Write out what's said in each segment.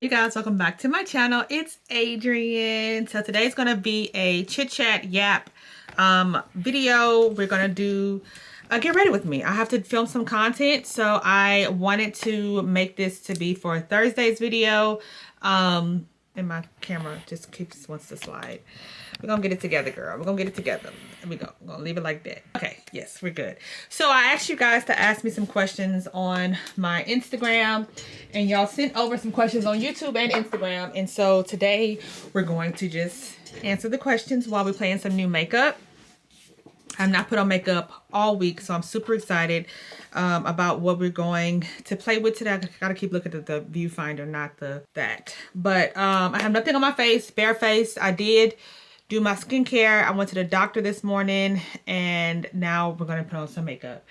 Hey guys, welcome back to my channel. It's Adrianne. So today's gonna be a chit chat yap video. We're gonna do get ready with me. I have to film some content, so I wanted to make this to be for Thursday's video. And my camera just wants to slide. We're gonna get it together, girl. We're gonna get it together. There we go. We're gonna leave it like that. Okay, yes, we're good. So I asked you guys to ask me some questions on my Instagram, and y'all sent over some questions on YouTube and Instagram. And so today we're going to just answer the questions while we're playing some new makeup. I've not put on makeup all week, so I'm super excited about what we're going to play with today. I gotta keep looking at the viewfinder, not that. But I have nothing on my face, bare face. I did do my skincare. I went to the doctor this morning, and now we're gonna put on some makeup.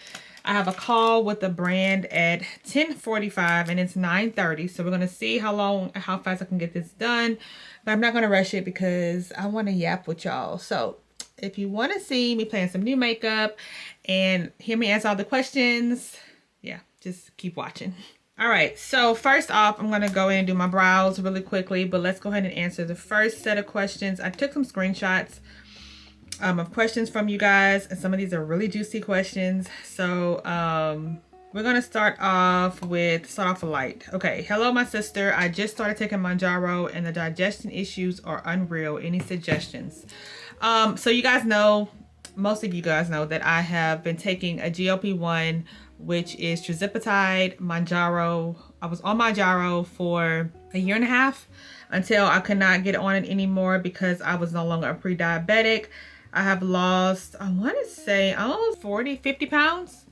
I have a call with the brand at 10:45 and it's 9:30. So we're gonna see how fast I can get this done. But I'm not gonna rush it because I wanna yap with y'all. So if you want to see me playing some new makeup and hear me answer all the questions, yeah, just keep watching. All right, so first off, I'm going to go in and do my brows really quickly, but let's go ahead and answer the first set of questions. I took some screenshots of questions from you guys, and some of these are really juicy questions. So we're going to start off light. Okay, hello, my sister. I just started taking Mounjaro and the digestion issues are unreal. Any suggestions? So you guys know, most of you guys know that I have been taking a GLP-1, which is tirzepatide, Mounjaro. I was on Mounjaro for a year and a half until I could not get on it anymore because I was no longer a pre-diabetic. I have lost, I want to say, almost 50 pounds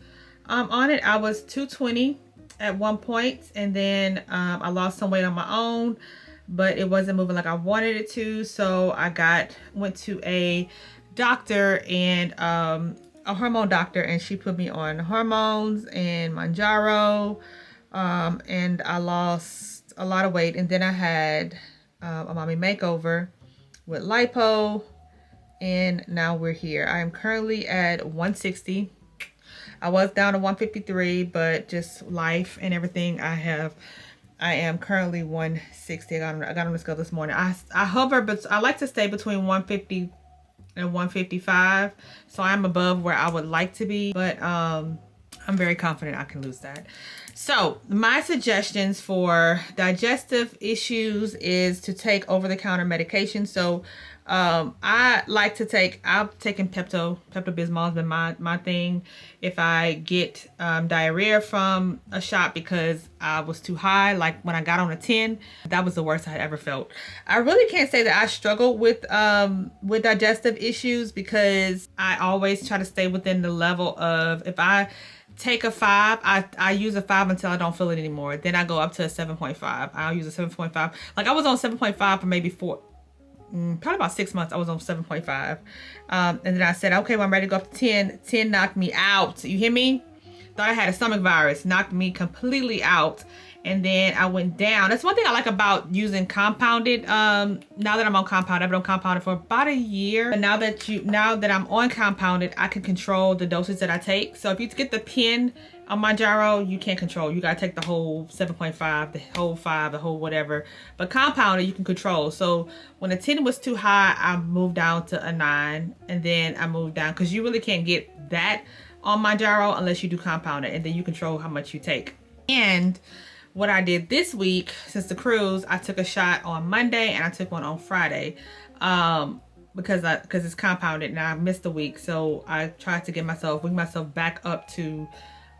on it. I was 220 at one point, and then I lost some weight on my own, but it wasn't moving like I wanted it to. So I went to a doctor, and a hormone doctor, and she put me on hormones and Mounjaro, and I lost a lot of weight. And then I had a mommy makeover with lipo, and now we're here. I am currently at 160. I was down to 153, but just life and everything, I am currently 160. I got on the scale this morning. I hover, but I like to stay between 150 and 155. So I'm above where I would like to be, but I'm very confident I can lose that. So my suggestions for digestive issues is to take over-the-counter medication. So I've taken Pepto-Bismol has been my thing. If I get diarrhea from a shot because I was too high, like when I got on a 10, that was the worst I had ever felt. I really can't say that I struggle with digestive issues because I always try to stay within the level of, if I take a 5, I use a 5 until I don't feel it anymore. Then I go up to a 7.5. I'll use a 7.5. Like I was on 7.5 for maybe probably about 6 months. I was on 7.5. And then I said, okay, well, I'm ready to go up to 10. 10 knocked me out. You hear me? Thought I had a stomach virus. Knocked me completely out. And then I went down. That's one thing I like about using compounded. Now that I'm on compounded, I've been on compounded for about a year. And now that I'm on compounded, I can control the doses that I take. So if you get the pen on Mounjaro, you can't control. You gotta take the whole 7.5, the whole 5, the whole whatever. But compounded, you can control. So when the 10 was too high, I moved down to a 9, and then I moved down, because you really can't get that on Mounjaro unless you do compounded, and then you control how much you take. And what I did this week, since the cruise, I took a shot on Monday and I took one on Friday, because it's compounded and I missed a week. So I tried to bring myself back up to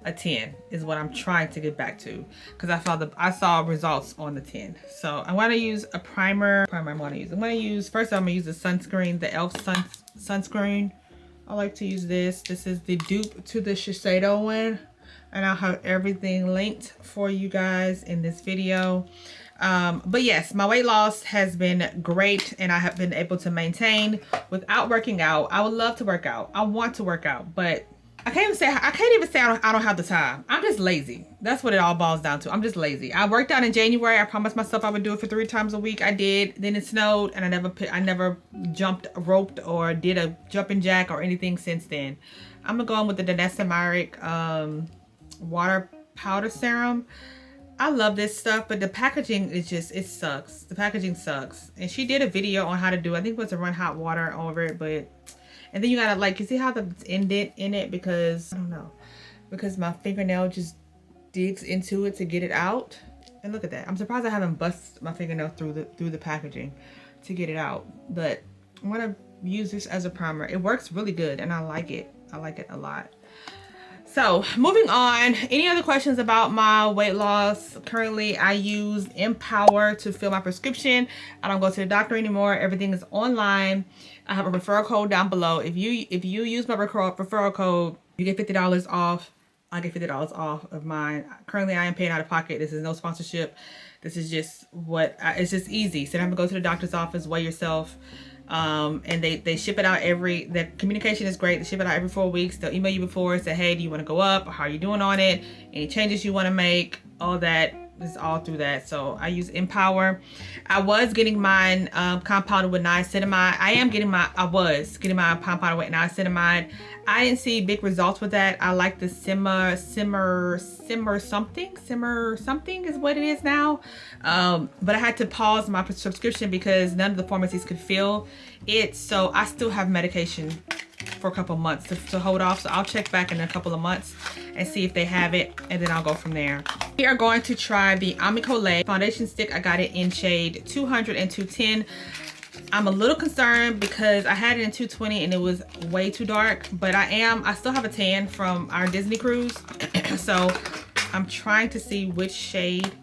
a 10 is what I'm trying to get back to, because I saw results on the 10. So I want to use a primer. First I'm gonna use the sunscreen, the e.l.f. sunscreen. I like to use this. This is the dupe to the Shiseido one. And I'll have everything linked for you guys in this video. But yes, my weight loss has been great, and I have been able to maintain without working out. I would love to work out. I want to work out, but I can't even say I don't have the time. I'm just lazy. That's what it all boils down to. I'm just lazy. I worked out in January. I promised myself I would do it for 3 times a week. I did. Then it snowed, and I never roped or did a jumping jack or anything since then. I'm gonna go on with the Danessa Myrick water powder serum. I love this stuff, but the packaging is just, it sucks. The packaging sucks. And she did a video on how to do, I think it was to run hot water over it, but, and then you gotta like, you see how the indent in it, because, I don't know, because my fingernail just digs into it to get it out. And look at that. I'm surprised I haven't busted my fingernail through the packaging to get it out. But I'm gonna use this as a primer. It works really good and I like it. I like it a lot. So moving on, any other questions about my weight loss? Currently I use Empower to fill my prescription. I don't go to the doctor anymore. Everything is online. I have a referral code down below. If you use my referral code, you get $50 off. I get $50 off of mine. Currently I am paying out of pocket. This is no sponsorship. This is just what it's just easy. So I'm gonna go to the doctor's office, weigh yourself. And they ship it out the communication is great. They ship it out every 4 weeks. They'll email you before, say, hey, do you want to go up? Or how are you doing on it? Any changes you want to make? All that is all through that. So I use Empower. I was getting mine compounded with niacinamide. I was getting my compounded with niacinamide. I didn't see big results with that. I like the simmer something is what it is now. But I had to pause my subscription because none of the pharmacies could fill it. So I still have medication for a couple months to hold off. So I'll check back in a couple of months and see if they have it, and then I'll go from there. We are going to try the ᴇᴠᴇʀy foundation stick. I got it in shade 200 and 210. I'm a little concerned because I had it in 220 and it was way too dark, but I still have a tan from our Disney cruise. So I'm trying to see which shade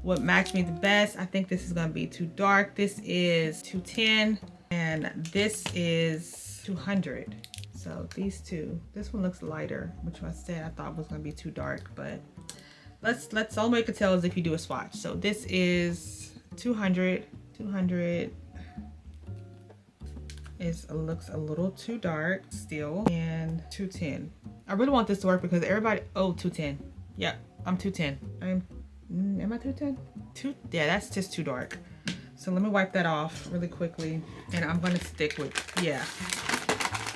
would match me the best. I think this is gonna be too dark. This is 210 and this is 200. So these two, this one looks lighter, which I said I thought was gonna be too dark, but let's all we can tell is if you do a swatch. So this is 200 looks a little too dark still, and 210. I really want this to work because everybody, 210. Yep, I'm 210. Am I 210? Yeah, that's just too dark. So let me wipe that off really quickly, and I'm gonna stick with, yeah.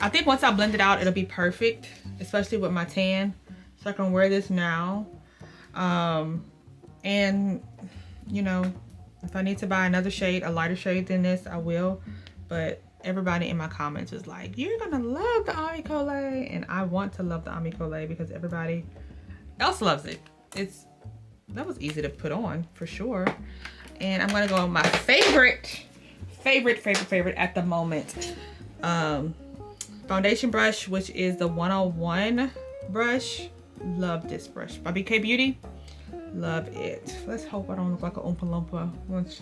I think once I blend it out, it'll be perfect, especially with my tan. So I can wear this now. And you know, if I need to buy another shade, a lighter shade than this, I will. But everybody in my comments was like, you're gonna love the ᴇᴠᴇʀy, and I want to love the ᴇᴠᴇʀy because everybody else loves it. That was easy to put on for sure. And I'm gonna go on my favorite at the moment foundation brush, which is the 101 brush. Love this brush by BK Beauty. Love it. Let's hope I don't look like a Oompa Loompa once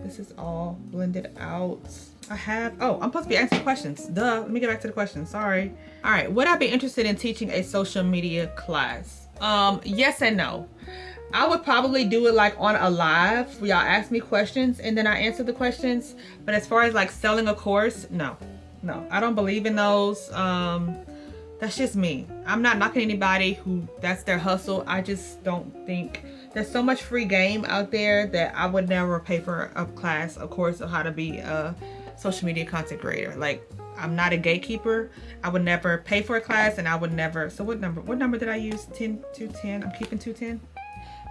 this is all blended out. I'm supposed to be asking questions. Duh, let me get back to the questions, sorry. All right, would I be interested in teaching a social media class? Yes and no. I would probably do it like on a live where y'all ask me questions and then I answer the questions. But as far as like selling a course, no, I don't believe in those. That's just me. I'm not knocking anybody who that's their hustle. I just don't think there's so much free game out there that I would never pay for a class, a course of how to be a social media content creator. Like, I'm not a gatekeeper. I would never pay for a class, and I would never. So what number did I use? 210. I'm keeping 210.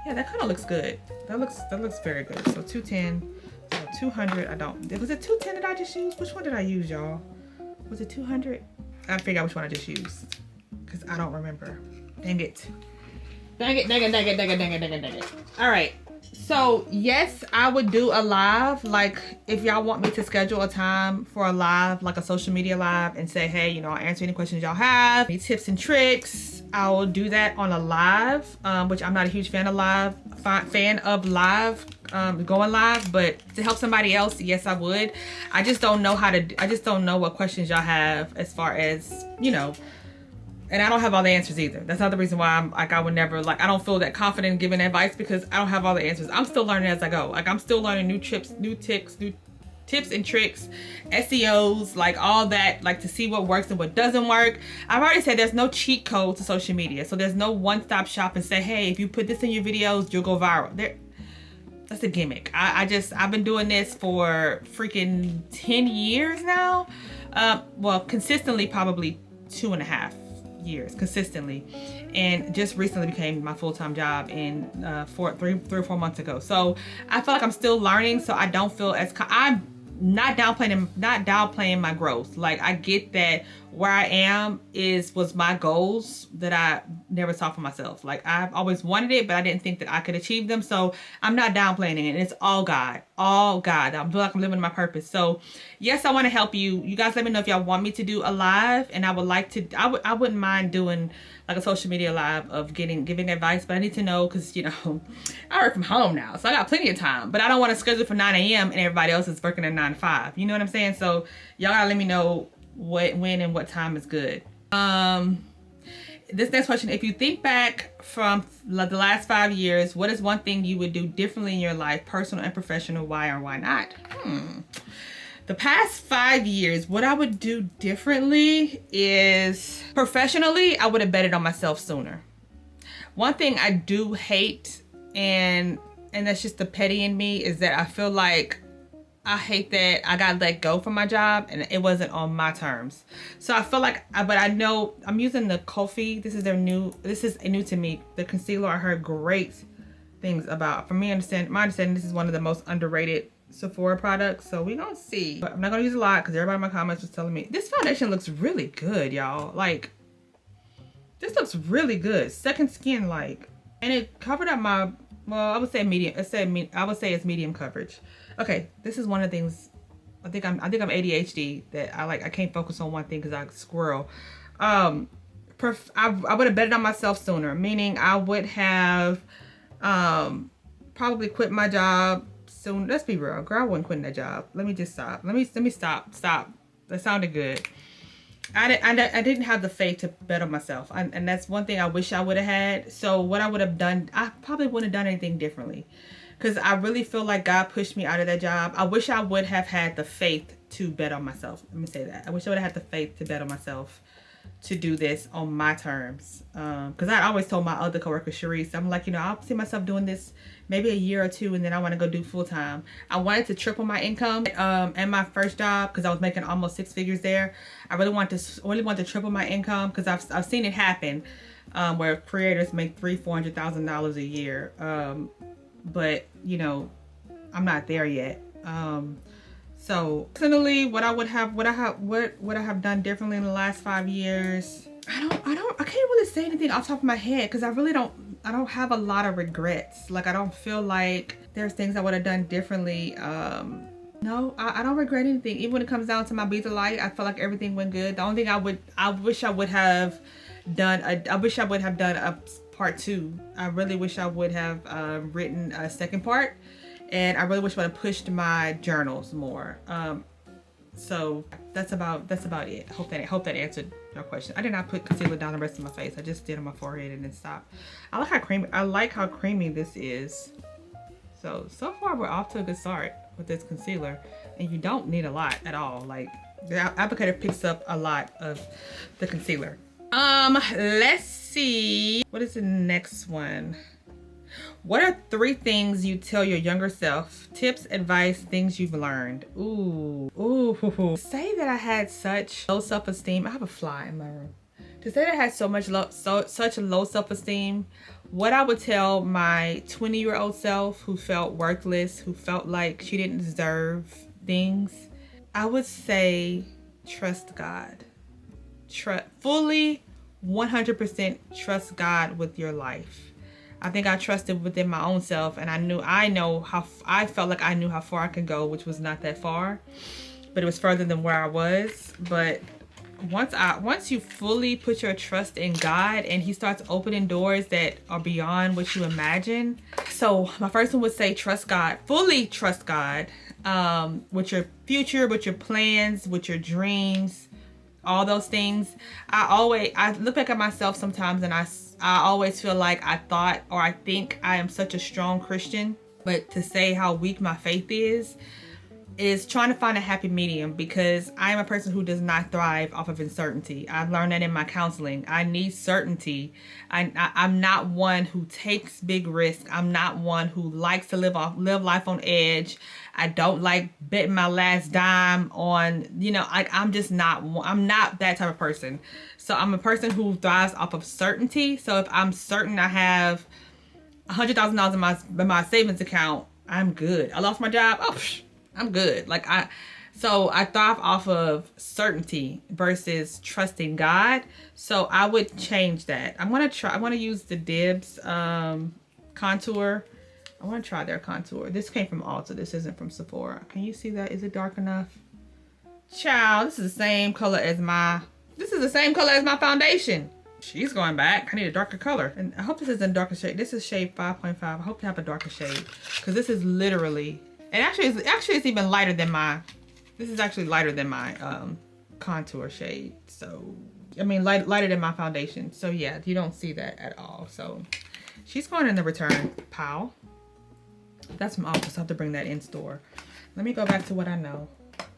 Yeah, that kind of looks good. That looks very good. So 210. So 200. Was it 210 that I just used? Which one did I use, y'all? Was it 200? I figured out which one I just used because I don't remember. Dang it. All right. So yes, I would do a live. Like if y'all want me to schedule a time for a live, like a social media live, and say, hey, I'll answer any questions y'all have, any tips and tricks, I will do that on a live, which I'm not a huge fan of live, going live, but to help somebody else, yes, I would. I just don't know what questions y'all have as far as, and I don't have all the answers either. That's not the reason why I would never, I don't feel that confident in giving advice because I don't have all the answers. I'm still learning as I go. I'm still learning new tips and tricks, SEOs, all that, to see what works and what doesn't work. I've already said there's no cheat code to social media. So there's no one-stop shop and say, hey, if you put this in your videos, you'll go viral. That's a gimmick. I've been doing this for freaking 10 years now. Well, consistently probably 2.5 years consistently, and just recently became my full-time job in 3 or 4 months ago. So I feel like I'm still learning, so I don't feel as I'm not downplaying my growth. Like, I get that where I am was my goals that I never saw for myself. Like, I've always wanted it, but I didn't think that I could achieve them. So I'm not downplaying it. And it's all God, all God. I feel like I'm living my purpose. So yes, I want to help you. You guys let me know if y'all want me to do a live, and I would like to, I wouldn't mind doing like a social media live of giving advice, but I need to know, because, you know, I work from home now, so I got plenty of time, but I don't want to schedule for 9 a.m. and everybody else is working at 9 to 5. You know what I'm saying? So y'all gotta let me know when and what time is good. This next question: if you think back from the last 5 years, what is one thing you would do differently in your life, personal and professional? Why or why not? The past 5 years, what I would do differently is, professionally, I would have betted on myself sooner. One thing I do hate, and that's just the petty in me, is that I feel like I hate that I got let go from my job and it wasn't on my terms. So I feel like, but I know I'm using the Kulfi. This is new to me. The concealer, I heard great things about. From my understanding, this is one of the most underrated Sephora products. So we gonna see. But I'm not gonna use a lot because everybody in my comments was telling me this foundation looks really good, y'all. Like, this looks really good. Second skin like, and it covered up my, well, I would say medium. I would say it's medium coverage. Okay, this is one of the things. I think I'm ADHD, that I can't focus on one thing because I squirrel. I would have betted on myself sooner, meaning I would have probably quit my job soon. Let's be real, girl, I wasn't quitting that job. Let me just stop. Let me stop. That sounded good. I didn't have the faith to bet on myself, and that's one thing I wish I would have had. So what I would have done, I probably wouldn't have done anything differently, because I really feel like God pushed me out of that job. I wish I would have had the faith to bet on myself. Let me say that. I wish I would have had the faith to bet on myself to do this on my terms. Because I always told my other coworker, Sharice, I'm like, you know, I'll see myself doing this maybe a year or two, and then I want to go do full time. I wanted to triple my income at my first job, because I was making almost 6 figures there. I really want to triple my income, because I've seen it happen where creators make $300,000-$400,000 a year. But you know, I'm not there yet. So personally, what I would have done differently in the last 5 years, I can't really say anything off the top of my head, because I don't have a lot of regrets. Like, I don't feel like there's things I would have done differently. No, I don't regret anything. Even when it comes down to my Be the Light, I feel like everything went good. The only thing I wish I would have done a part 2. I really wish I would have written a second part. And I really wish I would have pushed my journals more. So that's about it. Hope that answered your question. I did not put concealer down the rest of my face. I just did on my forehead and then stopped. I like how creamy this is. So far we're off to a good start with this concealer, and you don't need a lot at all. Like, the applicator picks up a lot of the concealer. Let's see. What is the next one? What are 3 things you tell your younger self? Tips, advice, things you've learned. Ooh. Say that I had such low self-esteem. I have a fly in my room. To say that I had such a low self-esteem, what I would tell my 20-year-old self who felt worthless, who felt like she didn't deserve things, I would say trust God. Fully 100% trust God with your life. I think I trusted within my own self, and I felt like I knew how far I could go, which was not that far, but it was further than where I was. But once you fully put your trust in God, and he starts opening doors that are beyond what you imagine. So my first one would say trust God, fully trust God, with your future, with your plans, with your dreams, all those things. I look back at myself sometimes, and I always feel like I think I am such a strong Christian, but to say how weak my faith is, is trying to find a happy medium, because I am a person who does not thrive off of uncertainty. I've learned that in my counseling. I need certainty. I'm not one who takes big risks. I'm not one who likes to live life on edge. I don't like betting my last dime on, you know, I'm not that type of person. So I'm a person who thrives off of certainty. So if I'm certain I have $100,000 in my savings account, I'm good. I lost my job. Oh, I'm good. So I thrive off of certainty versus trusting God. So I would change that. I want to use the DIBs contour. I want to try their contour. This came from Ulta. This isn't from Sephora. Can you see that? Is it dark enough? Child, this is the same color as my foundation. She's going back. I need a darker color. And I hope this isn't a darker shade. This is shade 5.5. I hope to have a darker shade, because this is literally, and actually it's even lighter than this is actually lighter than my contour shade. So, I mean, lighter than my foundation. So yeah, you don't see that at all. So she's going in the return pile. That's from Ulta, so I have to bring that in store. Let me go back to what I know.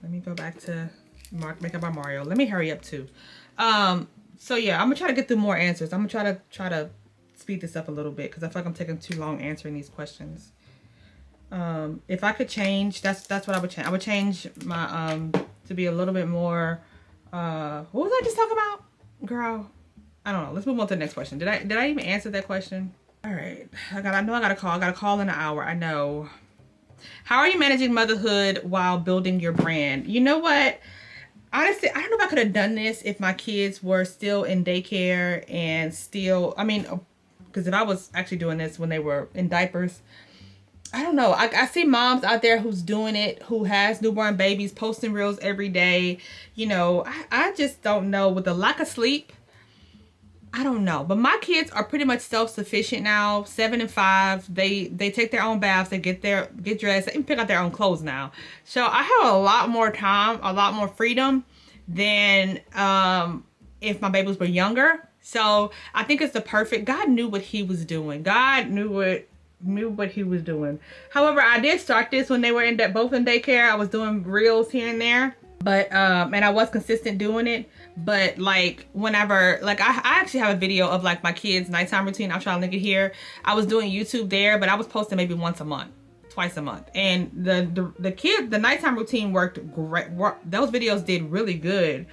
Let me go back to Makeup by Mario. Let me hurry up too. So yeah, I'm gonna try to get through more answers. I'm gonna try to speed this up a little bit, because I feel like I'm taking too long answering these questions. If I could change, that's what I would change. I would change my to be a little bit more what was I just talking about, girl? I don't know. Let's move on to the next question. Did I even answer that question? All right, I know I got a call in an hour. I know. How are you managing motherhood while building your brand? You know what? Honestly, I don't know if I could have done this if my kids were still in daycare and still, I mean, because if I was actually doing this when they were in diapers, I don't know. I see moms out there who's doing it, who has newborn babies, posting reels every day. You know, I just don't know. With the lack of sleep, I don't know. But my kids are pretty much self-sufficient now, 7 and 5. They take their own baths, they get dressed, they even pick out their own clothes now. So I have a lot more time, a lot more freedom than if my babies were younger. So I think it's the perfect, God knew what he was doing. God knew what he was doing. However, I did start this when they were both in daycare. I was doing reels here and there, but and I was consistent doing it. But like whenever, like I actually have a video of like my kids' nighttime routine. I'll try to link it here. I was doing YouTube there, but I was posting maybe once a month, twice a month. And the nighttime routine worked great. Those videos did really good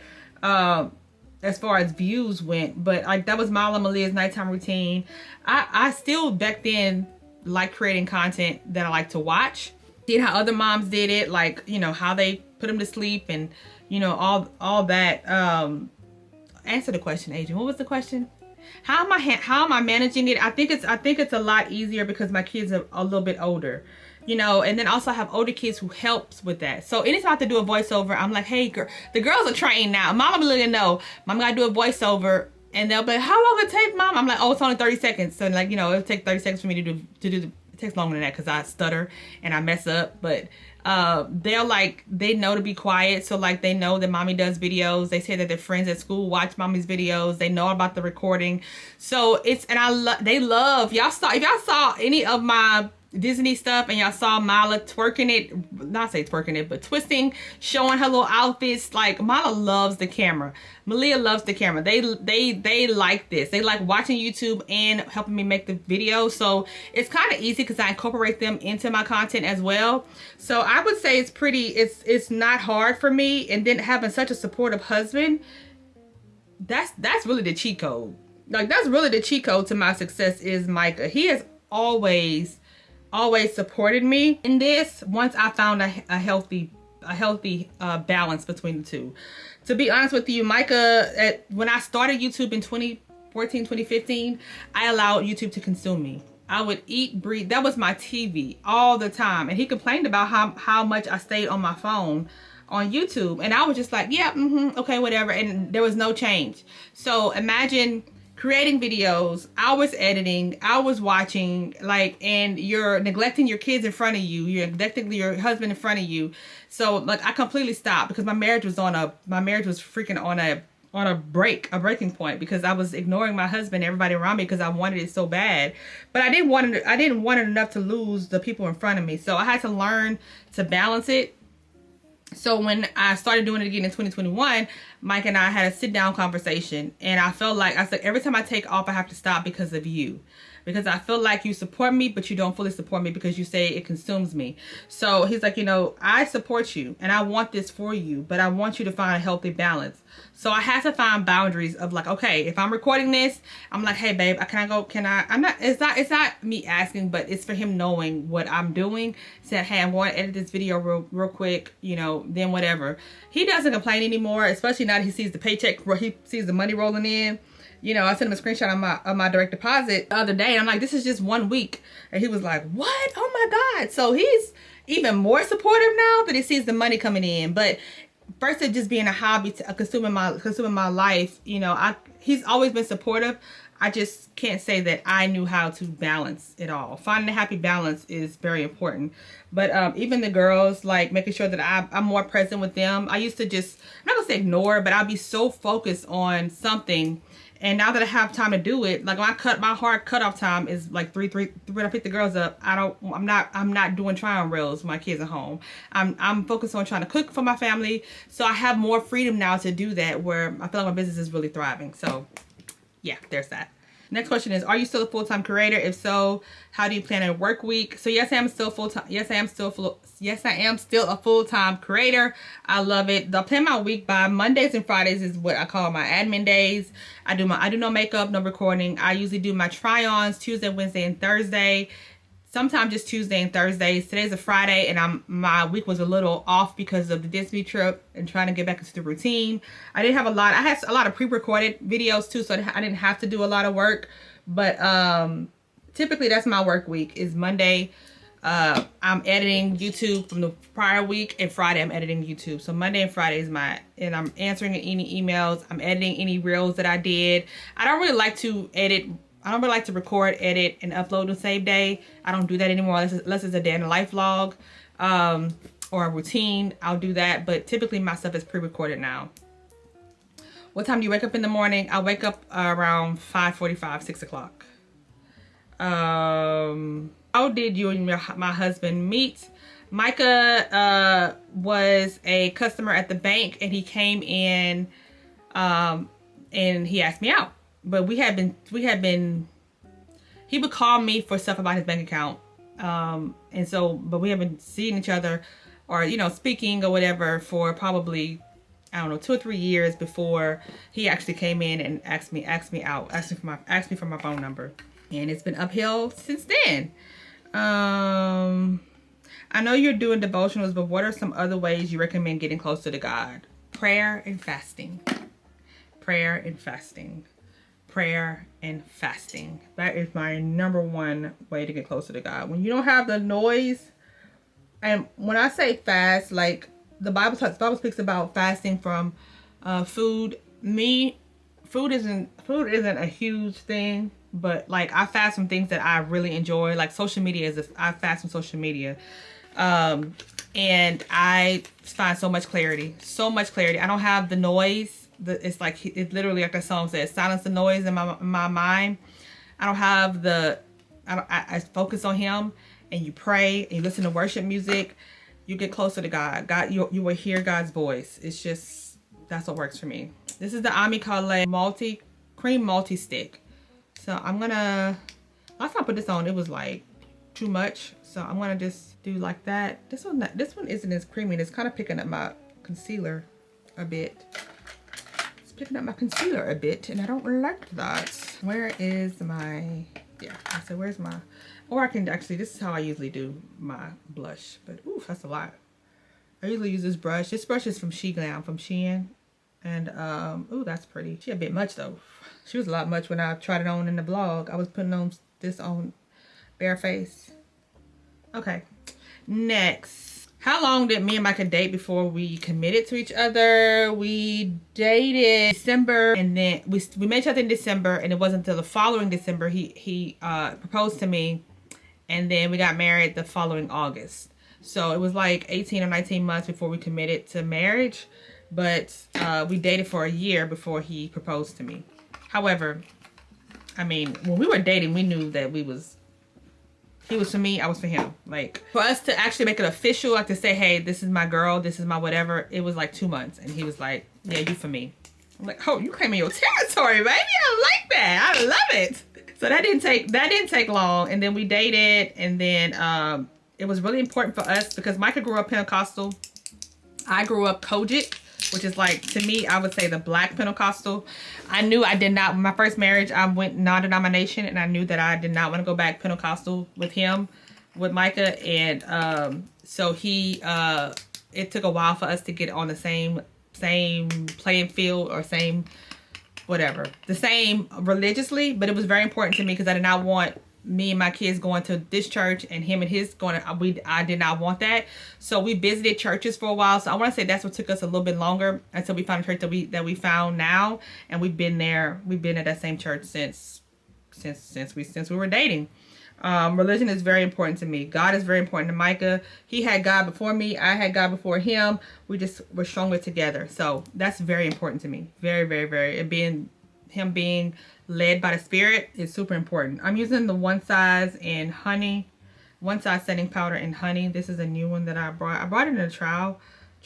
as far as views went. But like that was Mala Malia's nighttime routine. I still back then like creating content that I like to watch. Seeing how other moms did it, like, you know, how they put them to sleep and, you know, all that. Answer the question, Adrian. What was the question? How am I managing it? I think it's a lot easier because my kids are a little bit older, you know, and then also I have older kids who helps with that. So anytime I have to do a voiceover, I'm like, hey, girl, the girls are trained now. Mama will know. Mom gotta do a voiceover, and they'll be like, how long it take, Mom? I'm like, oh, it's only 30 seconds. So like, you know, it'll take 30 seconds for me to do it takes longer than that because I stutter and I mess up. But they know to be quiet. So like they know that mommy does videos. They say that their friends at school watch mommy's videos. They know about the recording. So it's, and they love, if y'all saw any of my Disney stuff and y'all saw Mala twerking it, not say twerking it, but twisting, showing her little outfits, like Mala loves the camera. Malia loves the camera. They like this. They like watching YouTube and helping me make the video. So it's kind of easy because I incorporate them into my content as well. So I would say it's not hard for me. And then having such a supportive husband, that's really the cheat code. Like that's really the cheat code to my success is Micah. He has always supported me in this once I found a healthy balance between the two. To be honest with you, Micah, when I started YouTube in 2014, 2015, I allowed YouTube to consume me. I would eat, breathe. That was my TV all the time. And he complained about how much I stayed on my phone on YouTube. And I was just like, yeah, okay, whatever. And there was no change. So imagine creating videos, hours editing, hours watching, like, and you're neglecting your kids in front of you. You're neglecting your husband in front of you. So like I completely stopped because my marriage was freaking on a breaking point because I was ignoring my husband, everybody around me because I wanted it so bad. But I didn't want it enough to lose the people in front of me. So I had to learn to balance it. So when I started doing it again in 2021, Mike and I had a sit down conversation, and I felt like, I said, every time I take off, I have to stop because of you. Because I feel like you support me, but you don't fully support me because you say it consumes me. So he's like, you know, I support you and I want this for you, but I want you to find a healthy balance. So I had to find boundaries of like, okay, if I'm recording this, I'm like, hey babe, can I go, it's not me asking, but it's for him knowing what I'm doing. Said, hey, I'm going to edit this video real quick, you know, then whatever. He doesn't complain anymore, especially now that he sees the paycheck, he sees the money rolling in. You know, I sent him a screenshot of my direct deposit the other day. And I'm like, this is just 1 week. And he was like, what? Oh my God. So he's even more supportive now that he sees the money coming in. But first, it just being a hobby, consuming my life, you know, he's always been supportive. I just can't say that I knew how to balance it all. Finding a happy balance is very important. But even the girls, like making sure that I'm more present with them. I used to just, I'm not gonna say ignore, but I'll be so focused on something. And now that I have time to do it, like my hard cutoff time is like when I pick the girls up. I'm not doing trial reels when my kids are home. I'm focused on trying to cook for my family. So I have more freedom now to do that, where I feel like my business is really thriving. So yeah, there's that. Next question is, are you still a full-time creator? If so, how do you plan a work week? So yes, I am still full-time. Yes, I am still a full-time creator. I love it. I plan my week by Mondays and Fridays is what I call my admin days. I do no makeup, no recording. I usually do my try-ons Tuesday, Wednesday, and Thursday. Sometimes just Tuesday and Thursdays. Today's a Friday, and my week was a little off because of the Disney trip and trying to get back into the routine. I had a lot of pre-recorded videos too, so I didn't have to do a lot of work. But typically that's my work week is Monday. I'm editing YouTube from the prior week, and Friday I'm editing YouTube. So Monday and Friday is and I'm answering any emails. I'm editing any reels that I did. I don't really like to edit. I don't really like to record, edit, and upload the same day. I don't do that anymore unless it's a day in the life vlog or a routine. I'll do that, but typically my stuff is pre-recorded now. What time do you wake up in the morning? I wake up around 5:45, 6 o'clock. How did you and my husband meet? Micah was a customer at the bank, and he came in and he asked me out. But he would call me for stuff about his bank account. But we haven't seen each other or, you know, speaking or whatever for probably, I don't know, 2 or 3 years before he actually came in and asked me out, asked me for my phone number. And it's been uphill since then. I know you're doing devotionals, but what are some other ways you recommend getting closer to God? Prayer and fasting. Prayer and fasting. Prayer and fasting. That is my #1 way to get closer to God. When you don't have the noise, and when I say fast, like the Bible speaks about fasting from food. Food isn't a huge thing, but like I fast from things that I really enjoy. Like social media I fast from social media, and I find so much clarity. I don't have the noise. It's like, it's literally like that song says, silence the noise in my mind. I don't have I focus on him, and you pray and you listen to worship music. You get closer to God. You will hear God's voice. It's just, that's what works for me. This is the collagen cream multi-stick. So I'm gonna, last time I put this on, it was like too much. So I'm gonna just do like that. This one isn't as creamy. It's kind of picking up my concealer a bit. Picking up my concealer a bit, and I don't like that. Where is my, yeah, so where's my, or I can actually, this is how I usually do my blush, but oof, that's a lot. I usually use this brush. This brush is from Shein, and ooh, that's pretty. She a bit much though. She was a lot much when I tried it on in the vlog. I was putting this on bare face. Okay, next. How long did me and Micah date before we committed to each other? We dated December, and then we met each other in December, and it wasn't until the following December he proposed to me, and then we got married the following August. So it was like 18 or 19 months before we committed to marriage, but we dated for a year before he proposed to me. However, I mean, when we were dating, we knew that we was He was for me, I was for him. Like, for us to actually make it official, like to say, hey, this is my girl, this is my whatever, it was like 2 months. And he was like, yeah, you for me. I'm like, oh, you came in your territory, baby. I like that. I love it. So that didn't take long. And then we dated, and then it was really important for us because Micah grew up Pentecostal. I grew up Kojic, which is like, to me, I would say the black Pentecostal. I knew I did not, my first marriage, I went non-denomination, and I knew that I did not want to go back Pentecostal with him, with Micah. And so it took a while for us to get on the same playing field, or same whatever, the same religiously. But it was very important to me because I did not want me and my kids going to this church and him and his going to, I did not want that. So we visited churches for a while. So I want to say that's what took us a little bit longer until we found a church that we found now. And we've been at that same church since we were dating. Religion is very important to me. God is very important to Micah. He had God before me. I had God before him. We just were stronger together. So that's very important to me. Very, very, very. And him being led by the Spirit is super important. I'm using the One Size setting powder in honey. This is a new one that I brought. I brought it in a trial.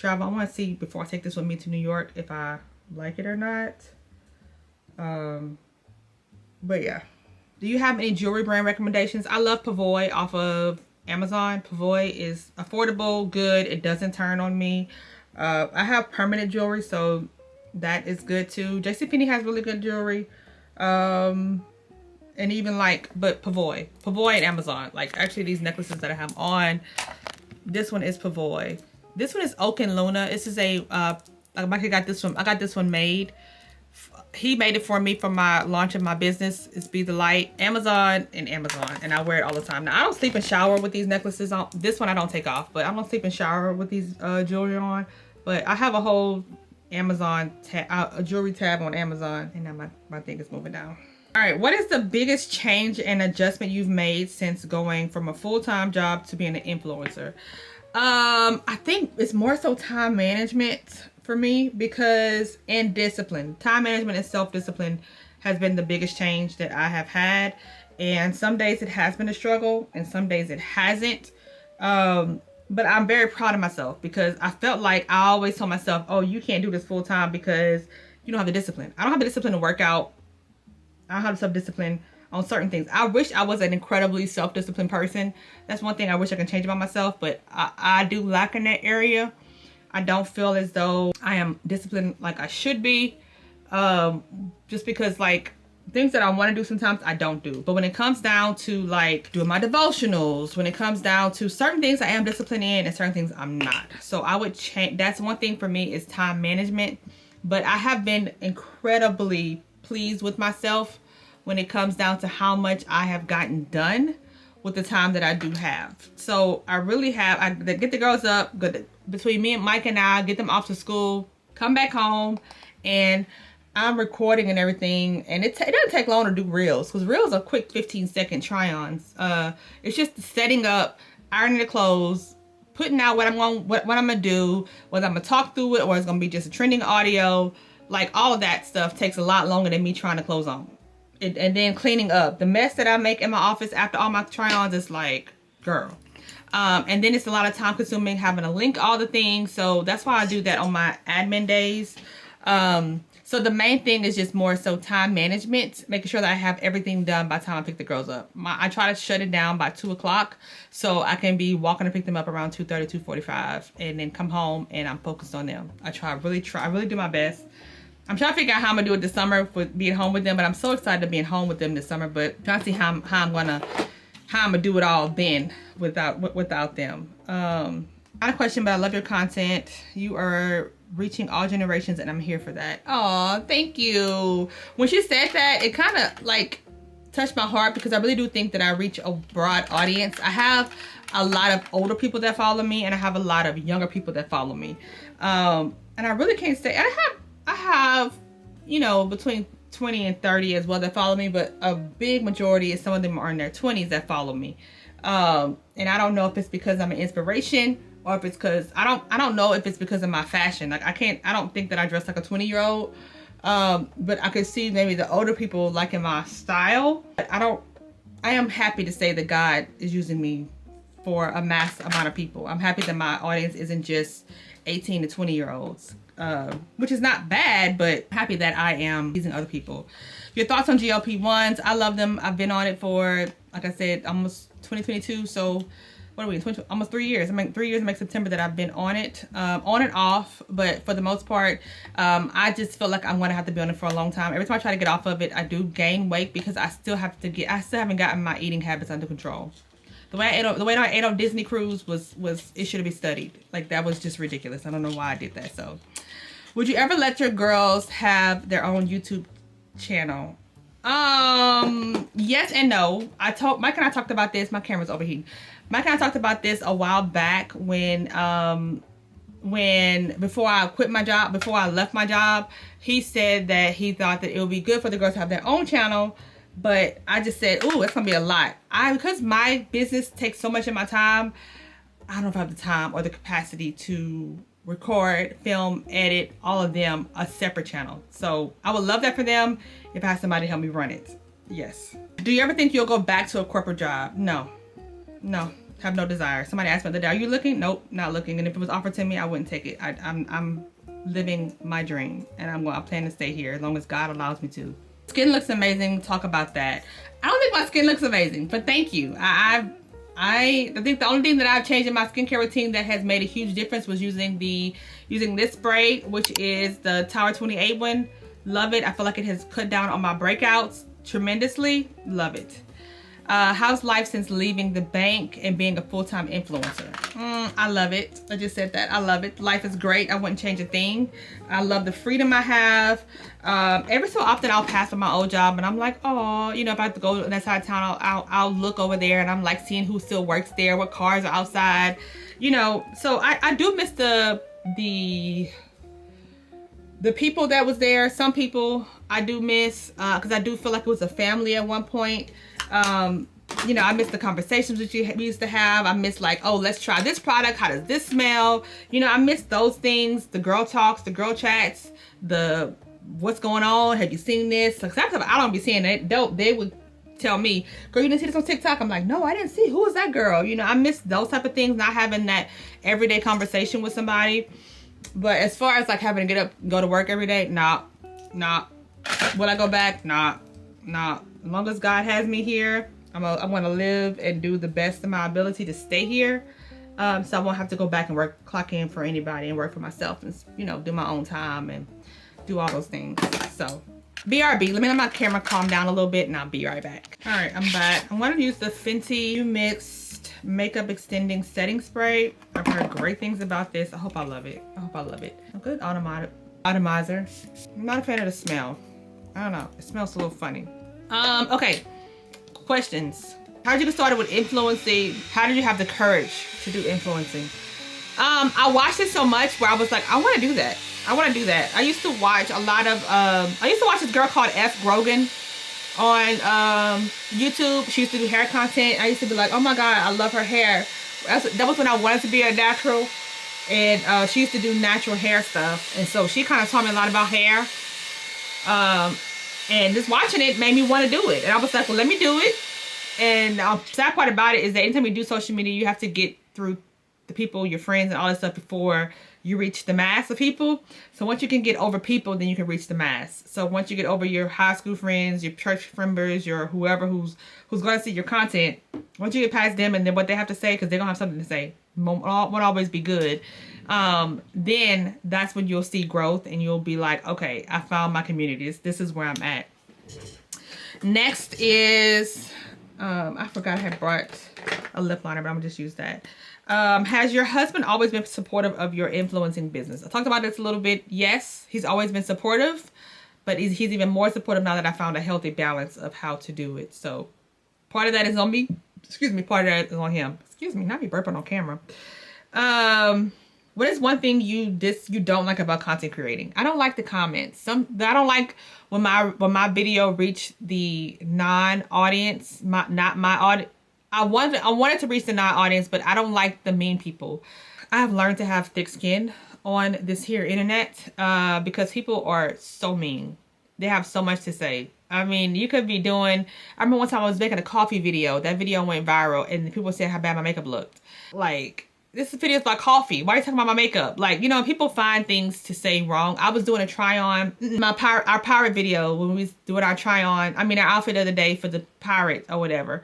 I want to see before I take this with me to New York if I like it or not. But yeah. Do you have any jewelry brand recommendations? I love Pavoy off of Amazon. Pavoy is affordable, good. It doesn't turn on me. I have permanent jewelry, so that is good too. JCPenney has really good jewelry. And even but Pavoy and Amazon. Like, actually, these necklaces that I have on, this one is Pavoy. This one is Oak and Luna. This is I got this one made. He made it for me for my launch of my business. It's Be the Light. Amazon, and I wear it all the time. Now, I don't sleep and shower with these necklaces on. This one I don't take off, but I don't sleep and shower with these jewelry on. But I have a whole Amazon jewelry tab on Amazon, and now my thing is moving down. All right, what is the biggest change and adjustment you've made since going from a full-time job to being an influencer? I think it's more so time management for me, and discipline. Time management and self-discipline has been the biggest change that I have had. And some days it has been a struggle, and some days it hasn't. But I'm very proud of myself because I felt like I always told myself, oh, you can't do this full time because you don't have the discipline. I don't have the discipline to work out. I don't have the self-discipline on certain things. I wish I was an incredibly self-disciplined person. That's one thing I wish I could change about myself, but I do lack in that area. I don't feel as though I am disciplined like I should be. Just because things that I want to do sometimes I don't do. But when it comes down to doing my devotionals, when it comes down to certain things I am disciplined in and certain things I'm not. So I would change. That's one thing for me is time management. But I have been incredibly pleased with myself when it comes down to how much I have gotten done with the time that I do have. So I really have, I get the girls up, between me and Mike and I, get them off to school, come back home, and I'm recording and everything. And it doesn't take long to do reels, because reels are quick 15-second try-ons. It's just setting up, ironing the clothes, putting out what I'm gonna do, whether I'm gonna talk through it or it's gonna be just a trending audio. All of that stuff takes a lot longer than me trying to close on. And then cleaning up. The mess that I make in my office after all my try-ons is girl. And then it's a lot of time consuming having to link all the things. So that's why I do that on my admin days. So the main thing is just more so time management, making sure that I have everything done by the time I pick the girls up. I try to shut it down by 2 o'clock so I can be walking to pick them up around 2:30, 2:45, and then come home and I'm focused on them. I really do my best. I'm trying to figure out how I'm gonna do it this summer for being home with them, but I'm so excited to be home with them this summer. But trying to see how I'm gonna do it all then without them. Not a question, but I love your content. You are reaching all generations, and I'm here for that. Oh, thank you. When she said that, it kind of touched my heart because I really do think that I reach a broad audience. I have a lot of older people that follow me, and I have a lot of younger people that follow me. And I really can't say. And I have, between 20 and 30 as well that follow me, but a big majority is some of them are in their 20s that follow me. And I don't know if it's because I'm an inspiration or if it's because I don't know if it's because of my fashion. I don't think that I dress like a 20-year-old. But I could see maybe the older people liking my style. I I am happy to say that God is using me for a mass amount of people. I'm happy that my audience isn't just 18 to 20-year-olds, which is not bad, but happy that I am using other people. Your thoughts on GLP-1s? I love them. I've been on it for, like I said, almost 2022. So what are we, almost 3 years. I mean, 3 years make September that I've been on it, on and off. But for the most part, I just feel like I'm going to have to be on it for a long time. Every time I try to get off of it, I do gain weight because I still haven't gotten my eating habits under control. The way I ate on Disney cruise it should have been studied. Like, that was just ridiculous. I don't know why I did that. So, would you ever let your girls have their own YouTube channel? Yes and no. Mike and I talked about this. My camera's overheating. Mike and I talked about this a while back when before I quit my job, before I left my job, he said that he thought that it would be good for the girls to have their own channel. But I just said, ooh, that's gonna be a lot. Because my business takes so much of my time, I don't know if I have the time or the capacity to record, film, edit, all of them a separate channel. So I would love that for them if I had somebody help me run it. Yes. Do you ever think you'll go back to a corporate job? No. No. Have no desire. Somebody asked me the other day, are you looking? Nope, not looking. And if it was offered to me, I wouldn't take it. I'm living my dream, and I'm planning to stay here as long as God allows me to. Skin looks amazing. Talk about that. I don't think my skin looks amazing, but thank you. I think the only thing that I've changed in my skincare routine that has made a huge difference was using this spray, which is the Tower 28 one. Love it. I feel like it has cut down on my breakouts tremendously. Love it. How's life since leaving the bank and being a full-time influencer? I love it. I just said that. I love it. Life is great. I wouldn't change a thing. I love the freedom I have. Every so often I'll pass by my old job and I'm like, oh, you know, if I have to go to that side of town, I'll look over there and I'm like seeing who still works there, what cars are outside, you know. So I do miss the people that was there. Some people I do miss because I do feel like it was a family at one point. You know, I miss the conversations that we used to have. I miss like, oh, let's try this product. How does this smell? You know, I miss those things. The girl talks, the girl chats, the what's going on? Have you seen this? Because I don't be seeing it. They would tell me, girl, you didn't see this on TikTok? I'm like, no, I didn't see. Who was that girl? You know, I miss those type of things, not having that everyday conversation with somebody. But as far as like having to get up, go to work every day, nah. Will I go back? Nah. As long as God has me here, I want to live and do the best of my ability to stay here. So I won't have to go back and clock in for anybody and work for myself and, you know, do my own time and do all those things. So BRB, let me let my camera calm down a little bit and I'll be right back. All right, I'm back. I'm going to use the Fenty Mixed Makeup Extending Setting Spray. I've heard great things about this. I hope I love it. A good atomizer. I'm not a fan of the smell. I don't know. It smells a little funny. Okay. Questions. How did you get started with influencing? How did you have the courage to do influencing? I watched it so much where I was like, I want to do that. I used to watch a lot of, I used to watch this girl called F. Grogan on YouTube. She used to do hair content. I used to be like, oh my God, I love her hair. That was when I wanted to be a natural. And she used to do natural hair stuff. And so she kind of taught me a lot about hair. And just watching it made me want to do it. And I was like, well, let me do it. And the sad part about it is that anytime you do social media, you have to get through the people, your friends, and all that stuff before you reach the mass of people. So once you can get over people, then you can reach the mass. So once you get over your high school friends, your church members, your whoever who's going to see your content, once you get past them and then what they have to say, because they're going to have something to say, won't always be good. Then that's when you'll see growth and you'll be like, okay, I found my community. This is where I'm at. Next is, I forgot I had brought a lip liner, but I'm gonna just use that. Has your husband always been supportive of your influencing business? I talked about this a little bit. Yes, he's always been supportive, but he's even more supportive now that I found a healthy balance of how to do it. So part of that is on me. Excuse me. Part of that is on him. Excuse me. Not me burping on camera. What is one thing you don't like about content creating? I don't like the comments. I don't like when my video reached the non-audience, not my audience. I wanted to reach the non-audience, but I don't like the mean people. I have learned to have thick skin on this here internet because people are so mean. They have so much to say. I mean, you could be doing, I remember one time I was making a coffee video. That video went viral and people said how bad my makeup looked. Like, this video is about coffee. Why are you talking about my makeup? Like, you know, people find things to say wrong. I was doing a try on, our pirate video when we was doing our try on, our outfit of the day for the pirate or whatever.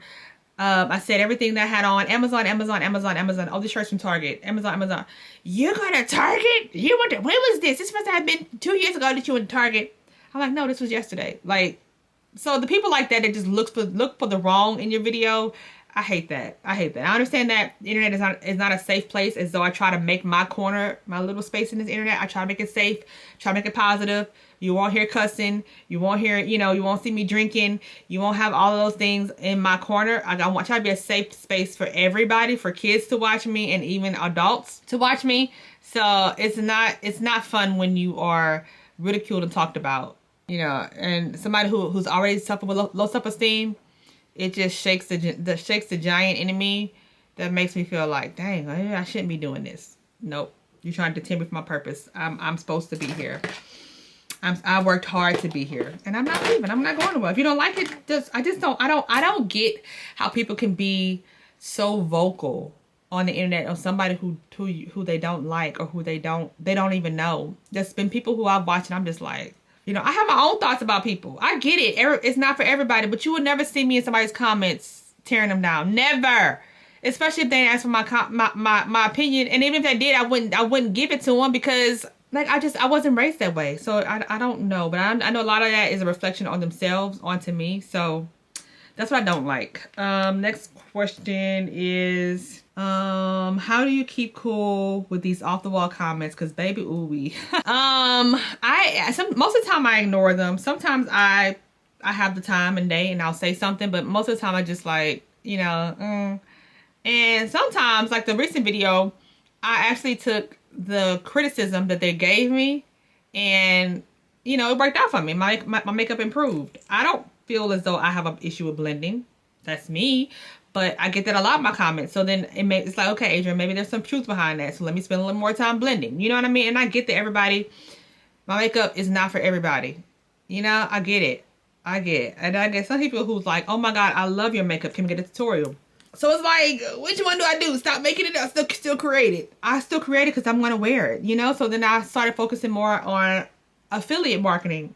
I said everything that I had on, Amazon, Amazon, Amazon, Amazon, all the shirts from Target, Amazon, Amazon. You got a Target? You went to, when was this? This must have been 2 years ago that you went to Target. I'm like, no, this was yesterday. Like, so the people like that just look for the wrong in your video, I hate that. I hate that. I understand that the internet is not a safe place, as though I try to make my corner, my little space in this internet. I try to make it safe, try to make it positive. You won't hear cussing. You won't hear, you know, you won't see me drinking. You won't have all of those things in my corner. I want try to be a safe space for everybody, for kids to watch me and even adults to watch me. So it's not fun when you are ridiculed and talked about, you know, and somebody who's already suffered with low self-esteem. It just shakes the giant enemy that makes me feel like, dang, I shouldn't be doing this. Nope, you're trying to deter me from my purpose. I'm supposed to be here. I worked hard to be here, and I'm not leaving. I'm not going nowhere. If you don't like it, I don't get how people can be so vocal on the internet of somebody who they don't like or who they don't even know. There's been people who I've watched and I'm just like, you know, I have my own thoughts about people. I get it. It's not for everybody, but you would never see me in somebody's comments tearing them down. Never. Especially if they ask for my opinion. And even if they did, I wouldn't give it to them because like I wasn't raised that way. So I don't know, but I know a lot of that is a reflection on themselves, onto me. So that's what I don't like. Next question is, how do you keep cool with these off the wall comments? Cause baby, ooh wee. Most of the time I ignore them. Sometimes I have the time and day and I'll say something, but most of the time I just like, you know, and sometimes like the recent video, I actually took the criticism that they gave me and, you know, it worked out for me. My makeup improved. I don't feel as though I have an issue with blending. That's me. But I get that a lot in my comments. So then it's like, okay, Adrianne, maybe there's some truth behind that. So let me spend a little more time blending. You know what I mean? And I get that everybody, my makeup is not for everybody. You know, I get it. I get it. And I get some people who's like, oh my God, I love your makeup. Can we get a tutorial? So it's like, which one do I do? Stop making it up. Still create it. I still create it because I'm going to wear it, you know? So then I started focusing more on affiliate marketing.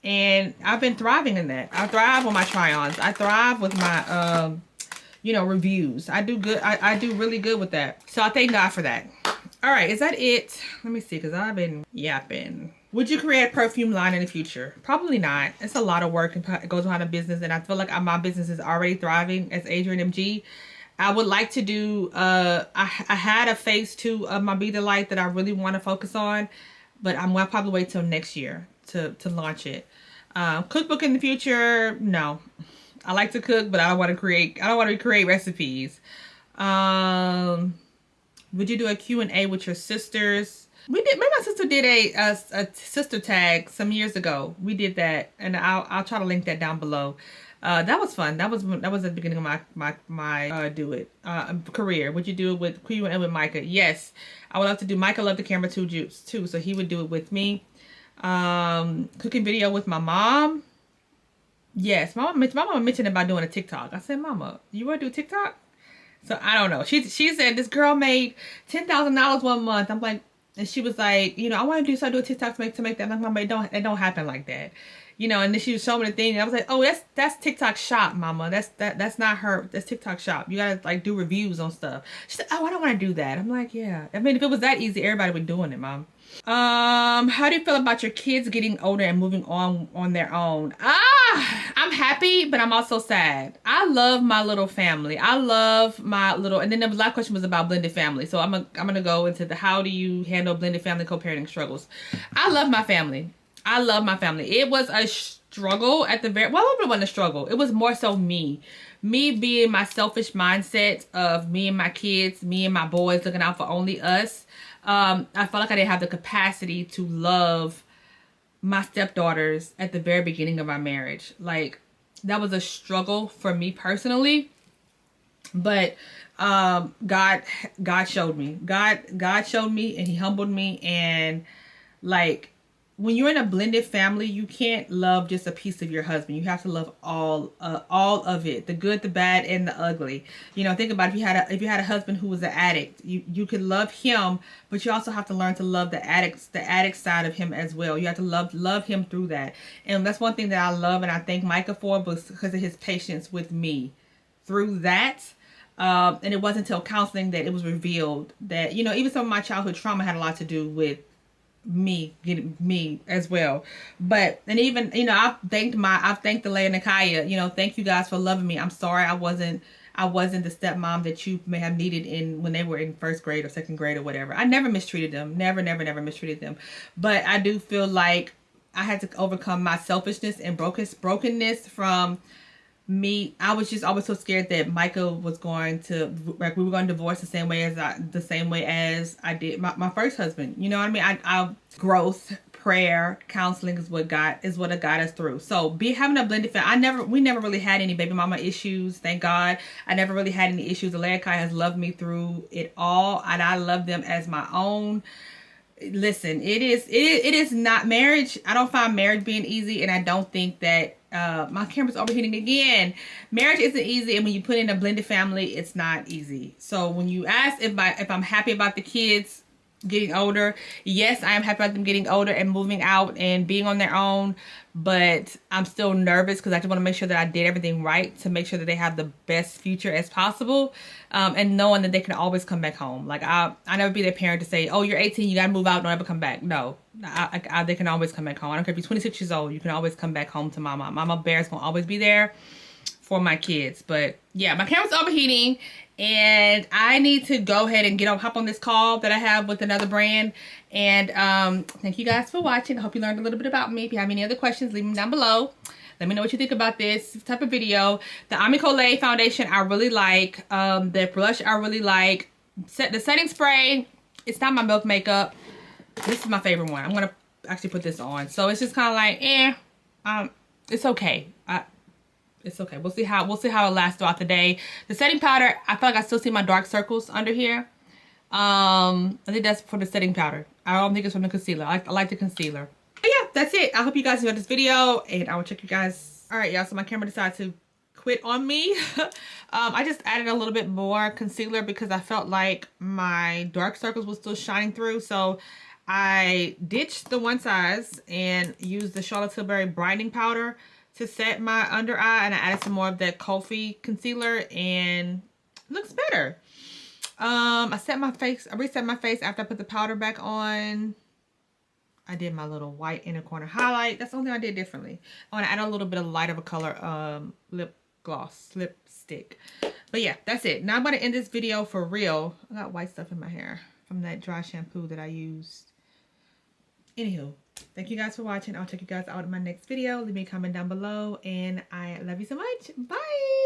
And I've been thriving in that. I thrive on my try-ons. I thrive with my, you know, reviews. I do good. I do really good with that. So I thank God for that. All right, is that it? Let me see, because I've been yapping. Would you create a perfume line in the future? Probably not. It's a lot of work and it goes behind a business, and I feel like my business is already thriving as AdrianneMG. I would like to do, I had a phase 2 of my Be the Light that I really want to focus on, but I'm going to probably wait till next year to launch it. Cookbook in the future, no. I like to cook, but I don't want to create recipes. Would you do a Q&A with your sisters? We did. Maybe my sister did a sister tag some years ago. We did that, and I'll try to link that down below. That was fun. That was at the beginning of my do it career. Would you do it with Q&A with Micah? Yes, I would love to do. Micah loved the camera too, so he would do it with me. Cooking video with my mom. Yes, my mama mentioned about doing a TikTok. I said, Mama, you want to do TikTok? So I don't know. She said this girl made $10,000 one month. I'm like, and she was like, you know, I want to do a TikTok to make that. I'm like, Mama, it don't happen like that, you know. And then she was showing me the thing, and I was like, oh, that's TikTok Shop, Mama. That's not her. That's TikTok Shop. You gotta like do reviews on stuff. She said, oh, I don't want to do that. I'm like, yeah. I mean, if it was that easy, everybody would be doing it, Mom. How do you feel about your kids getting older and moving on their own? I'm happy, but I'm also sad. I love my little family. I love my little, and then the last question was about blended family. So I'm gonna go into the how do you handle blended family co-parenting struggles. I love my family. I love my family. It was a struggle at the very, well, it wasn't a struggle. It was more so me being my selfish mindset of me and my kids, me and my boys looking out for only us. I felt like I didn't have the capacity to love my stepdaughters at the very beginning of our marriage. Like, that was a struggle for me personally. But God showed me. God showed me, and he humbled me, and like when you're in a blended family, you can't love just a piece of your husband. You have to love all of it, the good, the bad, and the ugly. You know, think about if you had a husband who was an addict, you could love him, but you also have to learn to love the addict side of him as well. You have to love him through that, and that's one thing that I love, and I thank Micah for, because of his patience with me through that. And it wasn't until counseling that it was revealed that, you know, even some of my childhood trauma had a lot to do with getting me as well. But, and even, you know, I've thanked the Leia Nakaya, you know, thank you guys for loving me. I'm sorry I wasn't the stepmom that you may have needed when they were in first grade or second grade or whatever. I never mistreated them. Never mistreated them. But I do feel like I had to overcome my selfishness and brokenness from me. I was just always so scared that Micah was going to, like, we were going to divorce the same way as I did my first husband. You know what I mean? I growth, prayer, counseling is what got us through. So having a blended family, we never really had any baby mama issues. Thank God. I never really had any issues. Leia Kai has loved me through it all, and I love them as my own. Listen, it is not marriage. I don't find marriage being easy, and I don't think that my camera's overheating again. Marriage isn't easy, and when you put in a blended family, it's not easy. So when you ask if I'm happy about the kids getting older, yes, I am happy about them getting older and moving out and being on their own, but I'm still nervous because I just want to make sure that I did everything right to make sure that they have the best future as possible, and knowing that they can always come back home. Like, I never be their parent to say, oh, you're 18, you gotta move out, don't ever come back. No, they can always come back home. I don't care if you're 26 years old, you can always come back home to mama. Mama Bear's gonna always be there for my kids. But yeah, my camera's overheating, and I need to go ahead and hop on this call that I have with another brand. And thank you guys for watching. I hope you learned a little bit about me. If you have any other questions, leave them down below. Let me know what you think about this type of video. The ᴇᴠᴇʀyy foundation I really like. The blush I really like. The setting spray, it's not my milk makeup. This is my favorite one. I'm gonna actually put this on. So it's just kind of like, it's okay. It's okay. We'll see how it lasts throughout the day. The setting powder, I feel like I still see my dark circles under here. I think that's for the setting powder. I don't think it's from the concealer. I like the concealer. But yeah, that's it. I hope you guys enjoyed this video, and I will check you guys. All right, y'all. So my camera decided to quit on me. I just added a little bit more concealer because I felt like my dark circles were still shining through. So I ditched the one size and used the Charlotte Tilbury brightening powder to set my under eye, and I added some more of that Kulfi concealer, and it looks better. I reset my face after I put the powder back on. I did my little white inner corner highlight. That's the only thing I did differently. I want to add a little bit of light of a color lipstick. But yeah, that's it. Now I'm going to end this video for real. I got white stuff in my hair from that dry shampoo that I used. Anywho, thank you guys for watching. I'll check you guys out in my next video. Leave me a comment down below, and I love you so much. Bye.